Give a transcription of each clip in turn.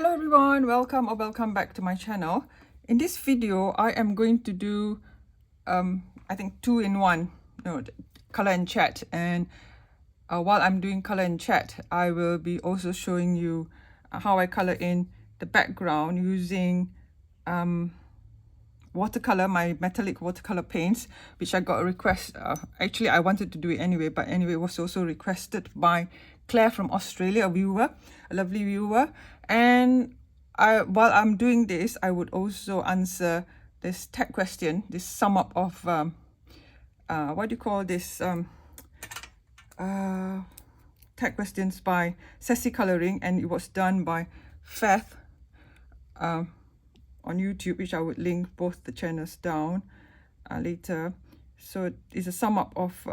Hello everyone, welcome back to my channel. In this video, I am going to do I think 2-in-1, color and chat. And while I'm doing color and chat, I will be also showing you how I color in the background using watercolor, my metallic watercolor paints, which I got a request. Actually, I wanted to do it anyway, but anyway, it was also requested by Claire from Australia, a lovely viewer. And while I'm doing this, I would also answer this tag question, this sum up of what do you call this, tag questions by Sassy Coloring, and it was done by Feath on YouTube, which I would link both the channels down later. So it's a sum up of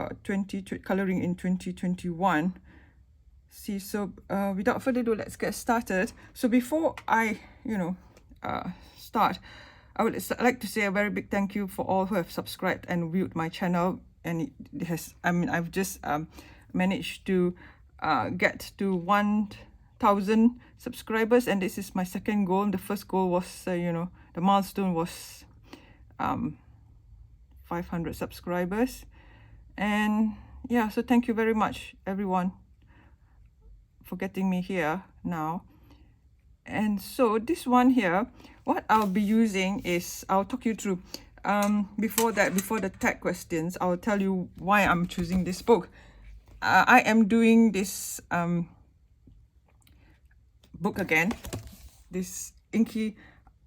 coloring in 2021. See, so without further ado, let's get started. So before I start, I would like to say a very big thank you for all who have subscribed and viewed my channel. And it has, I've just managed to get to 1,000 subscribers, and this is my second goal. The first goal was the milestone was 500 subscribers. And yeah, so thank you very much everyone for getting me here now. And so this one here, what I'll be using is, I'll talk you through before the tag questions, I'll tell you why I'm choosing this book. I am doing this book again, this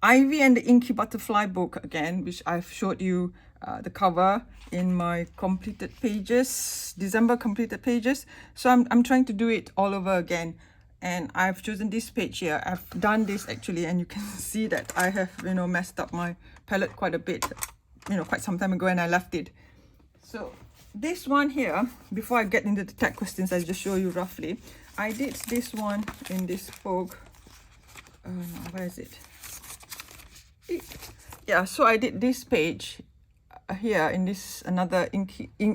Ivy and the Inky Butterfly book again, which I've showed you the cover in my completed pages, December completed pages. So I'm trying to do it all over again, and I've chosen this page here. I've done this actually, and you can see that I have messed up my palette quite a bit, quite some time ago, and I left it. So this one here, before I get into the tag questions, I'll just show you roughly. I did this one in this book. Where is it? Yeah, so I did this page here in this another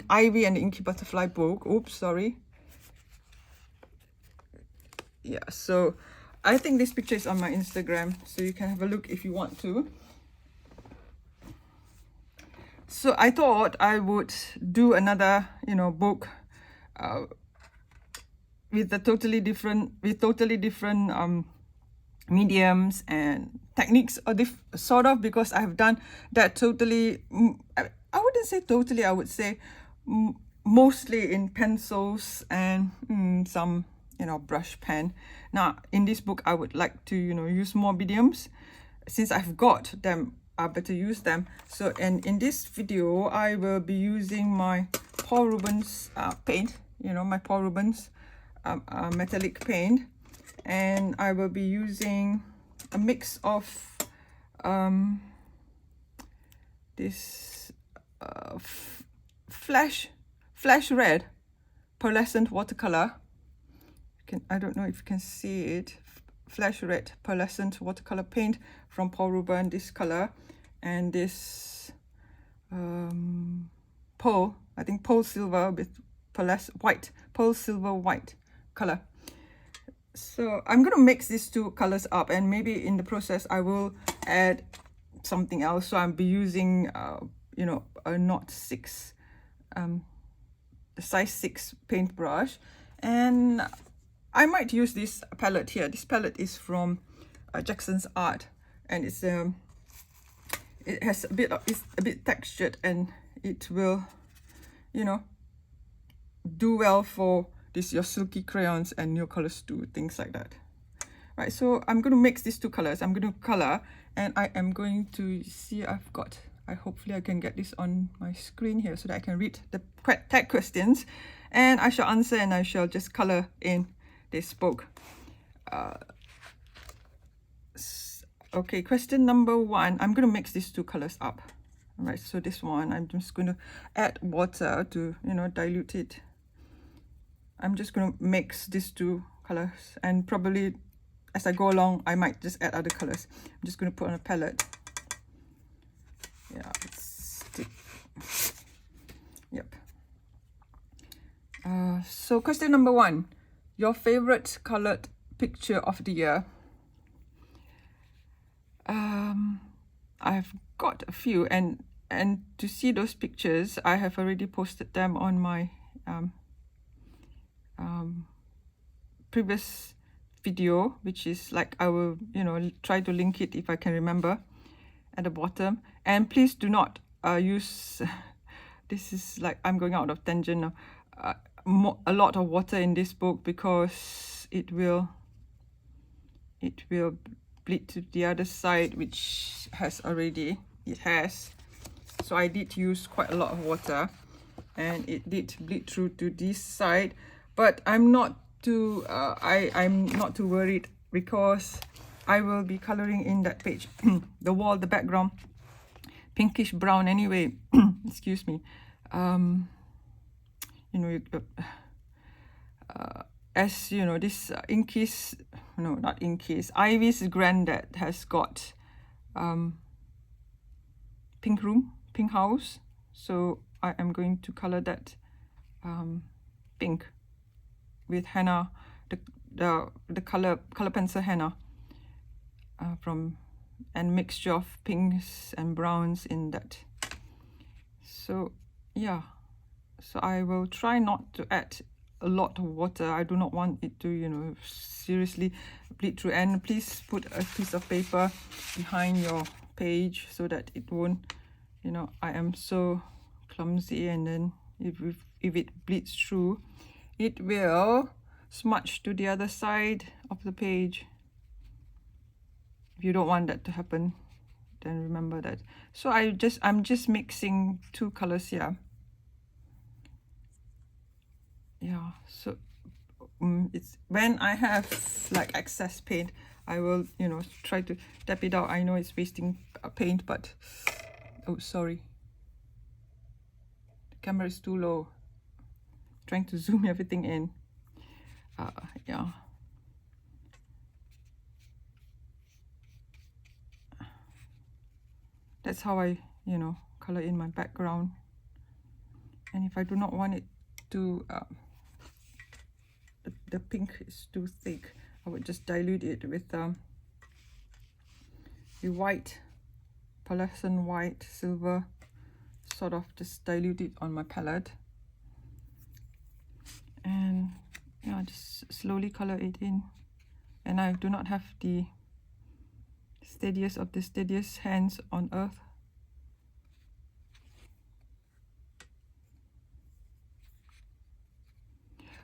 Ivy and the Inky Butterfly book. Oops, sorry. Yeah, so I think this picture is on my Instagram, so you can have a look if you want to. So I thought I would do another book with the totally different mediums and techniques, or sort of, because I've done that totally, I wouldn't say totally, I would say mostly in pencils and some brush pen. Now in this book I would like to use more mediums. Since I've got them, I better use them. So, and in this video I will be using my Paul Rubens paint, my Paul Rubens metallic paint, and I will be using a mix of this flash red pearlescent watercolor. I don't know if you can see it. Flash red pearlescent watercolor paint from Paul Rubens, this color, and this pearl, I think pearl silver with pearl silver white color. So I'm going to mix these two colors up, and maybe in the process I will add something else. So I'll be using a Knot 6 the size 6 paintbrush, and I might use this palette here. This palette is from Jackson's Art, and it's it has it's a bit textured, and it will do well for your silky crayons and your colors too, things like that. Right, so I'm going to mix these two colors. I'm going to color, and I am going to see, hopefully I can get this on my screen here so that I can read the tag questions, and I shall answer, and I shall just color in this book. Okay, question number 1. I'm going to mix these two colors up. All right, so this one, I'm just going to add water to dilute it. I'm just going to mix these two colors, and probably as I go along I might just add other colors. I'm just going to put on a palette. Yeah, yep. So question number 1, your favorite colored picture of the year. I've got a few, and to see those pictures, I have already posted them on my previous video, which is like, I will, you know, try to link it if I can remember at the bottom. And please do not use this is like, I'm going out of tangent now, a lot of water in this book, because it will bleed to the other side, which it has. So I did use quite a lot of water, and it did bleed through to this side, but I'm not too I'm not too worried, because I will be coloring in that page the wall, the background, pinkish brown anyway. Excuse me. You know, as you know, this Inky's, no, not Inky's, Ivy's granddad has got pink house, so I am going to color that pink with henna, the color pencil henna, and mixture of pinks and browns in that. So yeah, so I will try not to add a lot of water. I do not want it to, you know, seriously bleed through. And please put a piece of paper behind your page so that it won't, you know, I am so clumsy, and then if it bleeds through, it will smudge to the other side of the page. If you don't want that to happen, then remember that. So I'm just mixing two colors here. Yeah, so it's when I have like excess paint, I will, you know, try to tap it out. I know it's wasting paint, but oh, sorry, the camera is too low. Trying to zoom everything in. Yeah. That's how I, you know, color in my background. And if I do not want it to, the pink is too thick, I would just dilute it with the white, pearlescent white, silver, sort of just dilute it on my palette. And yeah, just slowly color it in. And I do not have the steadiest of the steadiest hands on earth.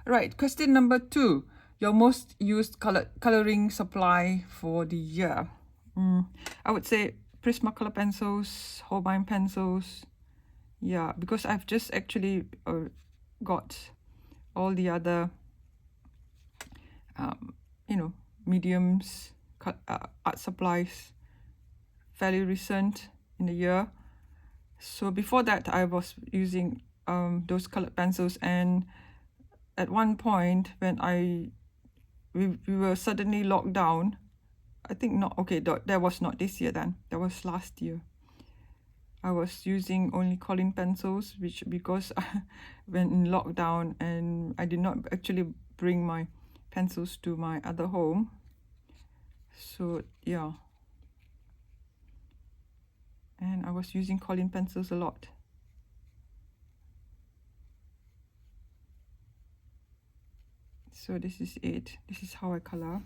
Right, question number 2. Your most used coloring supply for the year. I would say Prismacolor pencils, Holbein pencils. Yeah, because I've just actually got all the other, you know, mediums, art supplies fairly recent in the year. So before that, I was using those colored pencils, and at one point when we were suddenly locked down, I think not, okay, that was not this year then, that was last year. I was using only Colin pencils, which because I went in lockdown and I did not actually bring my pencils to my other home. So yeah, and I was using Colin pencils a lot. So this is it. This is how I color.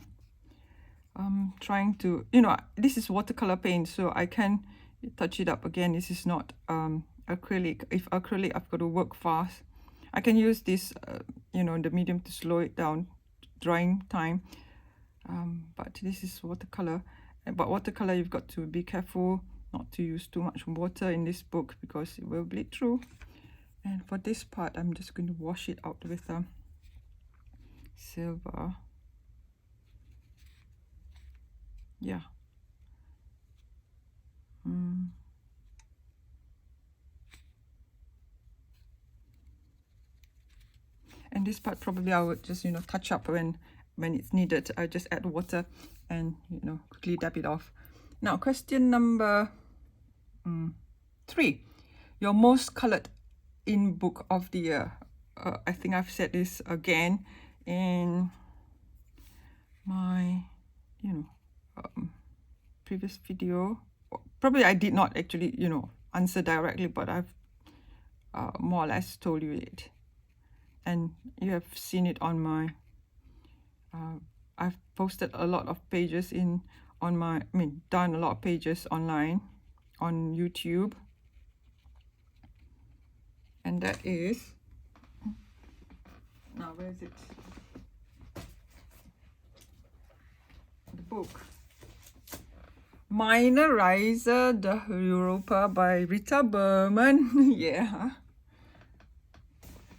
Trying to, you know, this is watercolor paint, so I can touch it up again. This is not acrylic. If acrylic, I've got to work fast. I can use this, you know, the medium to slow it down, drying time. But this is watercolor. But watercolor, you've got to be careful not to use too much water in this book, because it will bleed through. And for this part, I'm just going to wash it out with silver. Yeah. And this part probably I would just, you know, touch up when it's needed. I just add water and, you know, quickly dab it off. Now, question number 3. Your most colored in book of the year. I think I've said this again in my, you know, previous video. Probably I did not actually, you know, answer directly, but I've more or less told you it. And you have seen it on my, I've posted a lot of pages on my, done a lot of pages online on YouTube. And that is, now where is it? The book. Minorizer de Europa by Rita Berman. Yeah.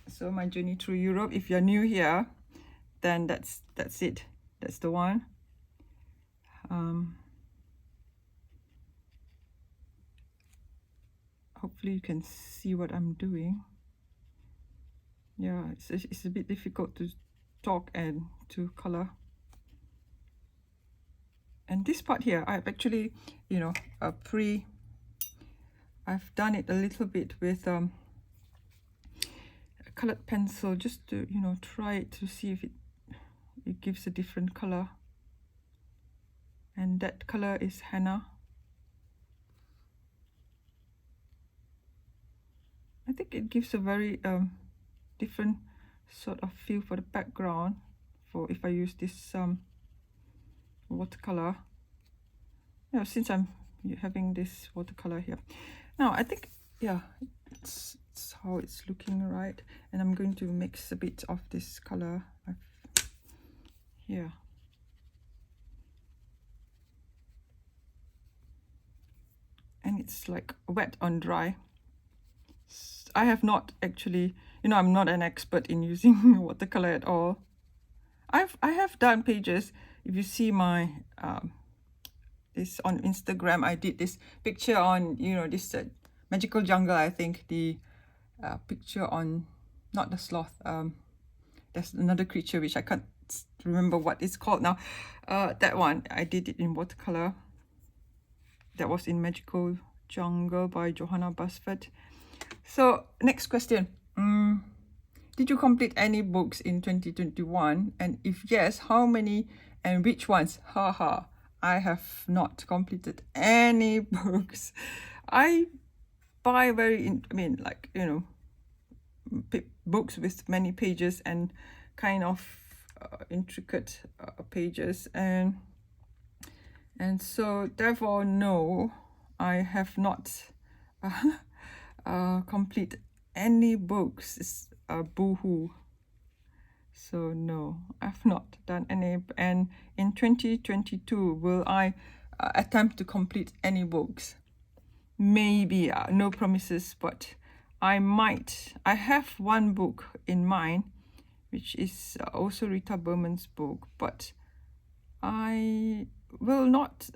So my journey through Europe. If you're new here, then that's it. That's the one. Hopefully you can see what I'm doing. Yeah, it's a bit difficult to talk and to color. And this part here, I've actually, you know, I've done it a little bit with a colored pencil, just to, you know, try it to see if it gives a different color. And that color is henna. I think it gives a very different sort of feel for the background for if I use this watercolor. You know, since I'm having this watercolor here. Now I think, yeah, it's how it's looking, right? And I'm going to mix a bit of this color here. And it's like wet on dry. I have not actually, you know, I'm not an expert in using watercolor at all. I have done pages. If you see my this on Instagram, I did this picture on, you know, this magical jungle. I think the picture on, not the sloth. There's another creature which I can't remember what it's called now. That one I did it in watercolor. That was in Magical Jungle by Johanna. So next question. Did you complete any books in 2021? And if yes, how many and which ones? Haha, I have not completed any books. I buy like, you know, books with many pages and kind of intricate pages, and so therefore no, I have not complete any books. It's boohoo. So no, I've not done any. And in 2022, will I attempt to complete any books? Maybe, no promises, but I might. I have one book in mind, which is also Rita Berman's book, but I will not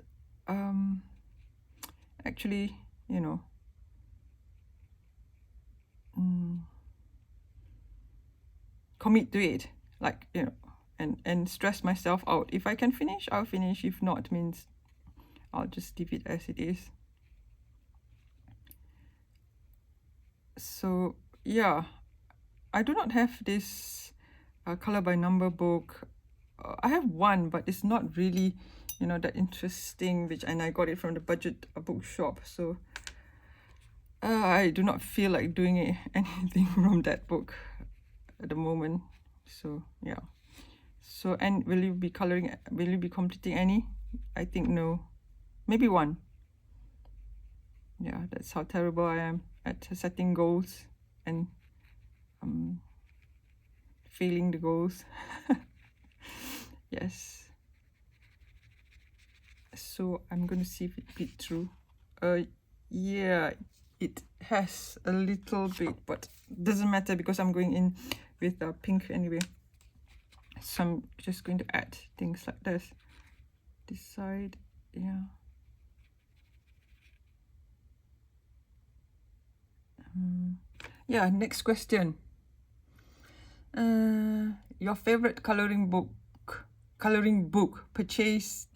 actually, you know, commit to it, like, you know, and stress myself out. If I can finish, I'll finish. If not, means I'll just leave it as it is. So yeah, I do not have this color by number book. I have one, but it's not really, you know, that interesting, and I got it from the budget bookshop. So I do not feel like doing anything from that book at the moment. So yeah. So, and will you be completing any? I think no, maybe one. Yeah, that's how terrible I am at setting goals and failing the goals. Yes. So I'm going to see if it fit through. Yeah, it has a little bit, but doesn't matter because I'm going in with pink anyway. So I'm just going to add things like this side. Yeah. Yeah, next question. Your favorite coloring book purchase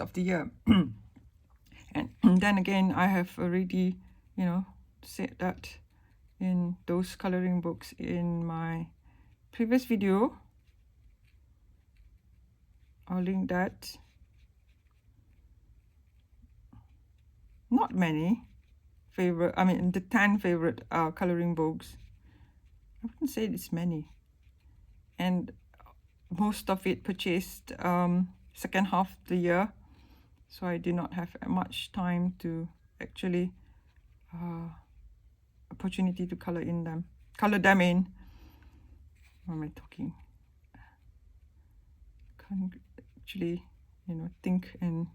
of the year. And then again, I have already, you know, said that in those coloring books in my previous video. I'll link that. not many favorite, I mean the 10 favorite coloring books. I wouldn't say it's many. And most of it purchased second half of the year. So I did not have much time to actually opportunity to color them in. What am I talking? Can't actually, you know, think and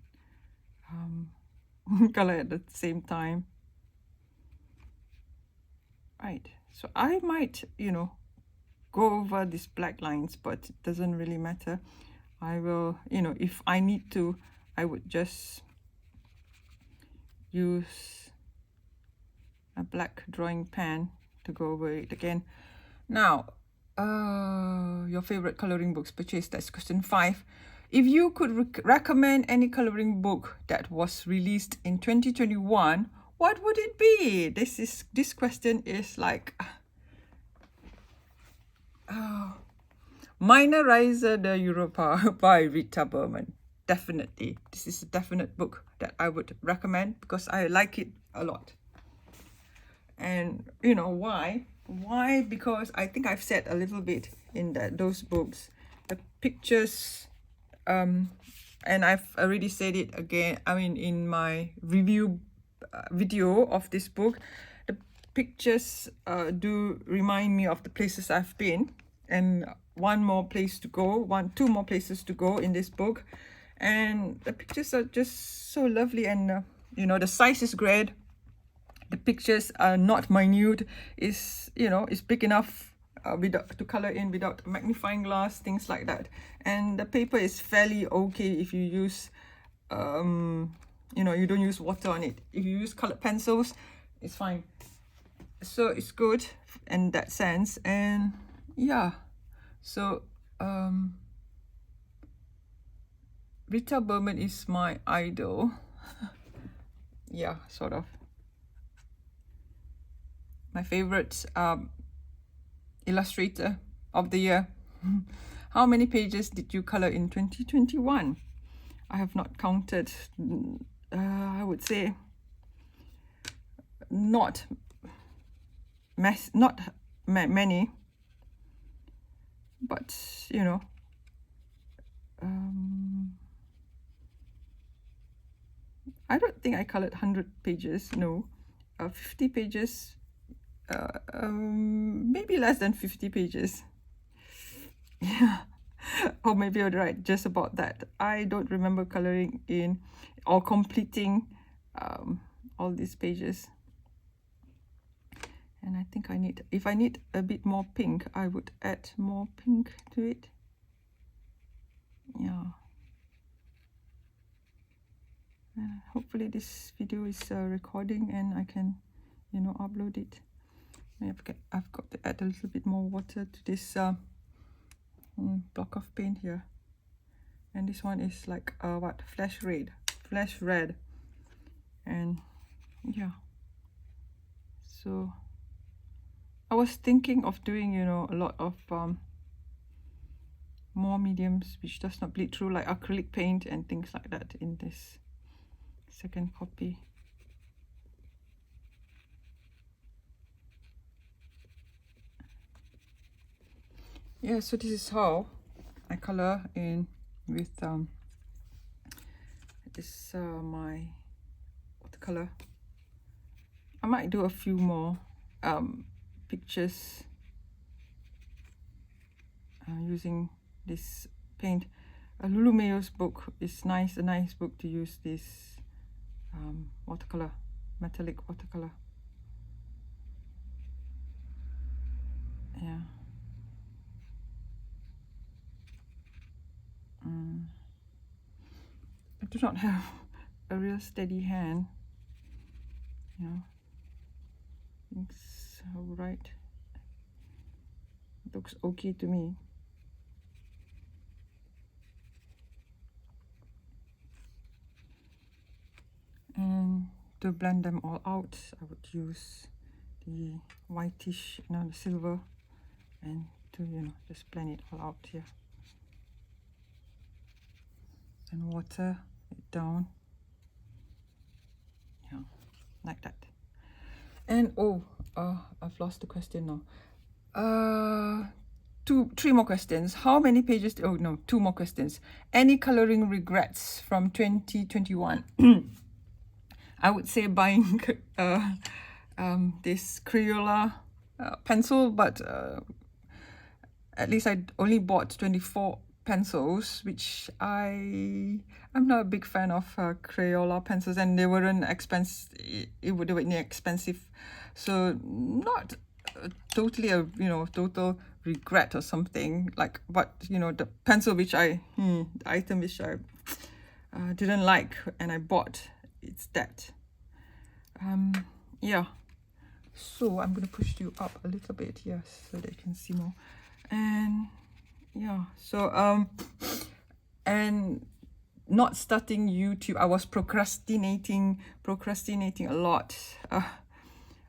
color at the same time. Right, so I might, you know, go over these black lines, but it doesn't really matter. I will, you know, if I need to, I would just use a black drawing pen to go over it again. Now, your favorite coloring books purchased, that's question 5. If you could recommend any coloring book that was released in 2021, what would it be? This question is like Minorizer de Europa by Rita Berman. Definitely. This is a definite book that I would recommend because I like it a lot. And you know why? Why? Because I think I've said a little bit in those books. The pictures, and I've already said it again, I mean in my review video of this book, the pictures do remind me of the places I've been, and two more places to go in this book. And the pictures are just so lovely, and you know, the size is great. The pictures are not minute. Is, you know, it's big enough to color in without magnifying glass, things like that. And the paper is fairly okay if you use you know, you don't use water on it. If you use colored pencils, it's fine. So it's good in that sense. And yeah, so Rita Berman is my idol. Yeah, sort of. My favorite illustrator of the year. How many pages did you color in 2021? I have not counted. I would say not many, but you know, I don't think I colored 100 pages. No, 50 pages. Maybe less than 50 pages. Yeah. Or maybe I'd write just about that. I don't remember coloring in or completing all these pages. And I think if I need a bit more pink, I would add more pink to it. Yeah. And hopefully this video is recording and I can, you know, upload it. I've got to add a little bit more water to this block of paint here. And this one is like what, flesh red. And yeah, so I was thinking of doing, you know, a lot of more mediums which does not bleed through, like acrylic paint and things like that in this second copy. Yeah, so this is how I color in with this my watercolor. I might do a few more pictures using this paint. Lulu Mayo's book is a nice book to use this watercolor, metallic watercolor. Yeah. I do not have a real steady hand. Yeah. I think so, right. Looks okay to me. And to blend them all out, I would use the whitish, the silver, and to, you know, just blend it all out here. And water it down. Yeah. like that. And oh, I've lost the question now. Three more questions. How many pages? Oh no, two more questions. Any coloring regrets from 2021? I would say buying this Crayola pencil, but at least I only bought 24 pencils, which I'm not a big fan of Crayola pencils, and they weren't expensive. They were inexpensive, so not totally a total regret or something like. But the pencil which the item which I didn't like and I bought, it's that. Yeah. So I'm gonna push you up a little bit, yes, so that you can see more. And yeah, so and not starting YouTube. I was procrastinating a lot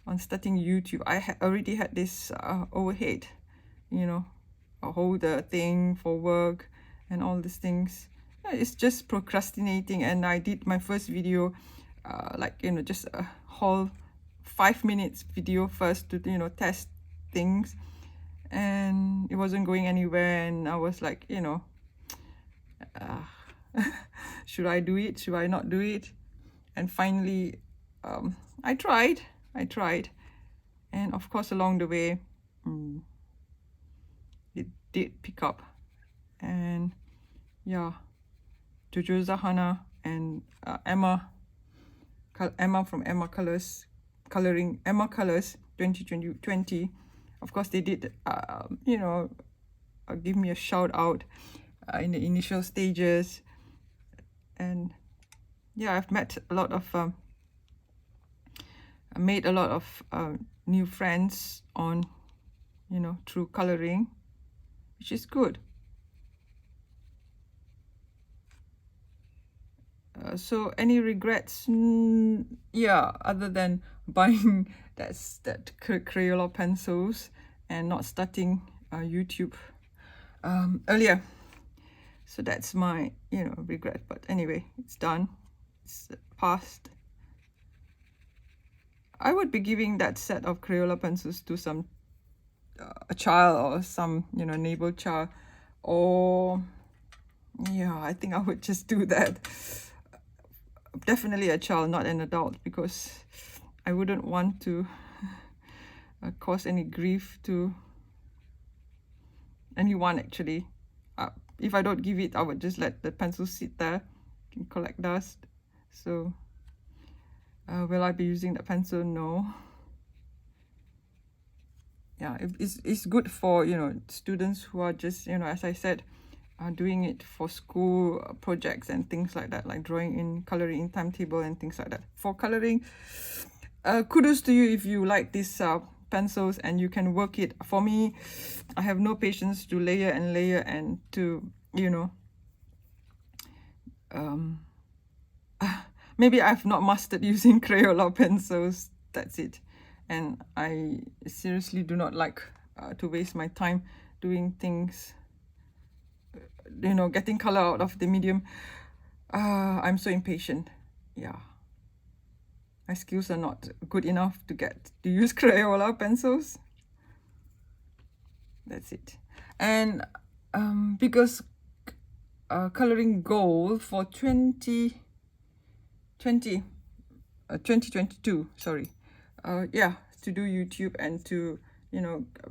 on starting YouTube. I already had this overhead, a holder thing for work and all these things. It's just procrastinating. And I did my first video just a whole 5 minutes video first to test things, and it wasn't going anywhere, and I was like, should I do it, should I not do it? And finally I tried, and of course along the way it did pick up. And yeah, Johanna and Emma from Emma Colors Coloring, Emma Colors 2020, of course they did give me a shout out in the initial stages. And yeah, I've met a lot of I made a lot of new friends on through coloring, which is good. So any regrets? Yeah, other than buying that Crayola pencils and not starting YouTube earlier. So that's my regret. But anyway, it's done. It's past. I would be giving that set of Crayola pencils to some a child or some neighbor child, or yeah, I think I would just do that. Definitely a child, not an adult, because I wouldn't want to cause any grief to anyone actually. If I don't give it, I would just let the pencil sit there and collect dust. So will I be using the pencil? No. Yeah, it's good for students who are just as I said, doing it for school projects and things like that, like drawing in, coloring in timetable and things like that. For coloring, kudos to you if you like these pencils and you can work it. For me, I have no patience to layer and to maybe I've not mastered using Crayola pencils, that's it. And I seriously do not like to waste my time doing things, getting color out of the medium. I'm so impatient. Yeah, my skills are not good enough to use Crayola pencils. That's it. And because coloring goal for 2022, sorry, yeah, to do YouTube and to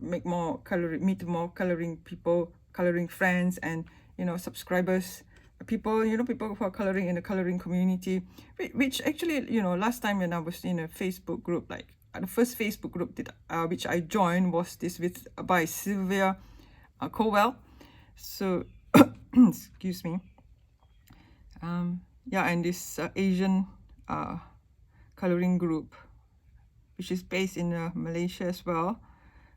meet more coloring people, coloring friends, and subscribers, people people who are coloring in the coloring community, which actually last time when I was in a Facebook group, like the first Facebook group which I joined was this by Sylvia Cowell. So excuse me. Yeah, and this Asian coloring group, which is based in Malaysia as well.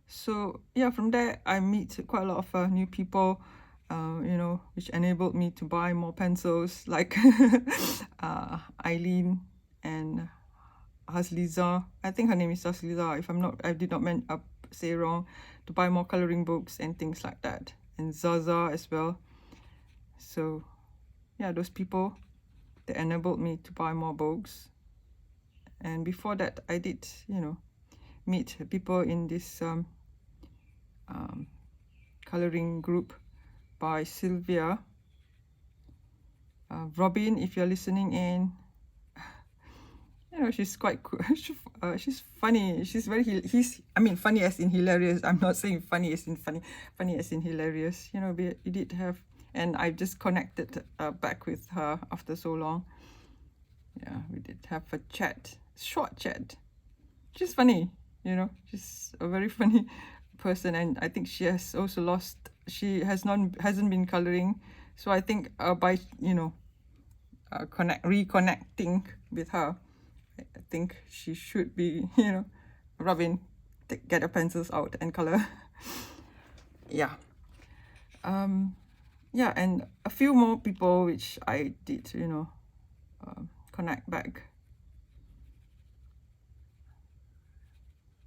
So yeah, from there I meet quite a lot of new people, which enabled me to buy more pencils, like Eileen and Hasliza. I think her name is Hasliza. If I did not say wrong, to buy more coloring books and things like that, and Zaza as well. So yeah, those people that enabled me to buy more books And before that, I did, you know, meet people in this coloring group by Sylvia. Robin, if you're listening in, you know, she's quite cool. She's funny. She's very, I mean, funny as in hilarious. I'm not saying funny as in funny, funny as in hilarious. You know, we did have, and I just connected back with her after so long. Yeah, we did have a chat, short chat. She's funny, you know, she's a very funny person, and I think she has also lost, hasn't been coloring. So I think by, you know, reconnecting with her, I think she should be, you know, Robin, get her pencils out and color. Yeah. Yeah, and a few more people which I did, you know, connect back.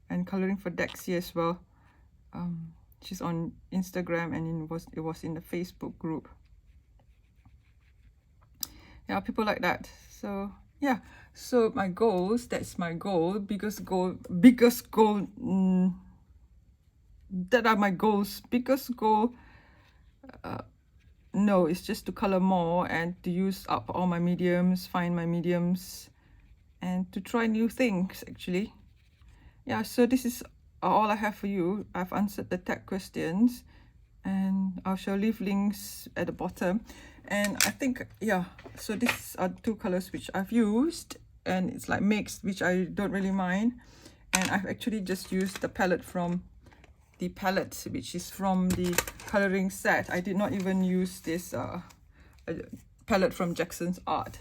And coloring for Dexy as well. She's on Instagram, and it was in the Facebook group. Yeah, people like that. So yeah, so my goals, that's my goal, biggest goal, that are my goals. Biggest goal, no, it's just to color more and to use up all my mediums, find my mediums, and to try new things actually. Yeah, so this is all I have for you. I've answered the tag questions, and I shall leave links at the bottom. And I think, yeah, so these are two colors which I've used, and it's like mixed, which I don't really mind. And I've actually just used the palette which is from the coloring set. I did not even use this palette from Jackson's Art.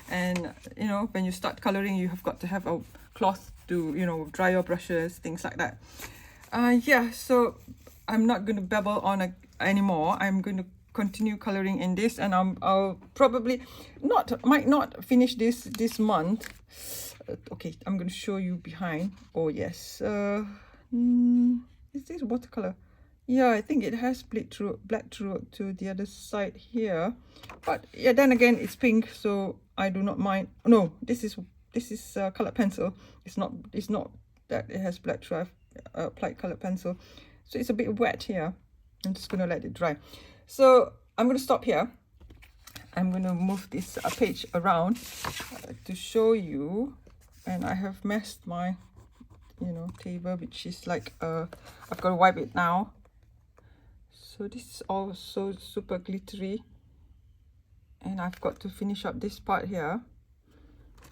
And you know, when you start coloring, you have got to have a cloth to, you know, dry your brushes, things like that. Yeah, so I'm not going to babble on anymore. I'm going to continue coloring in this, and I'll probably might not finish this month. Okay, I'm going to show you behind. Oh yes, is this watercolor? Yeah, I think it has black through to the other side here, but yeah, then again it's pink, so I do not mind. No, this is colored pencil. It's not that it has black through. I've applied colored pencil, so it's a bit wet here. I'm just gonna let it dry. So I'm gonna stop here. I'm gonna move this page around to show you, and I have messed my, you know, table, which is like I've got to wipe it now. So this is all so super glittery, and I've got to finish up this part here.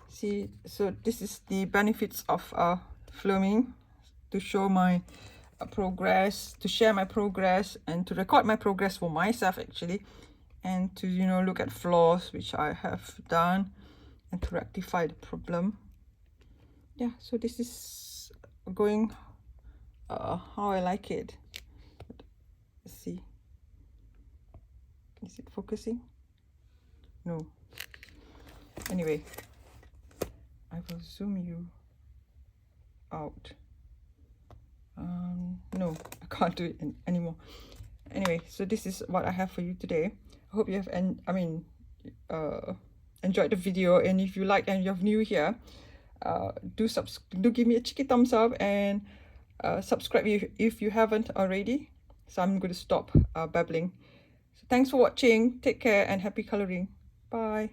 See, so this is the benefits of filming, to show my progress, to share my progress, and to record my progress for myself actually, and to, you know, look at flaws which I have done and to rectify the problem. Yeah, so this is going how I like it. Let's see, is it focusing? No. Anyway, I will zoom you out. No, I can't do it anymore. Anyway, so this is what I have for you today. I hope you have enjoyed the video, and if you like and you're new here, do give me a cheeky thumbs up, and subscribe if you haven't already. So I'm going to stop babbling. So thanks for watching. Take care and happy coloring. Bye.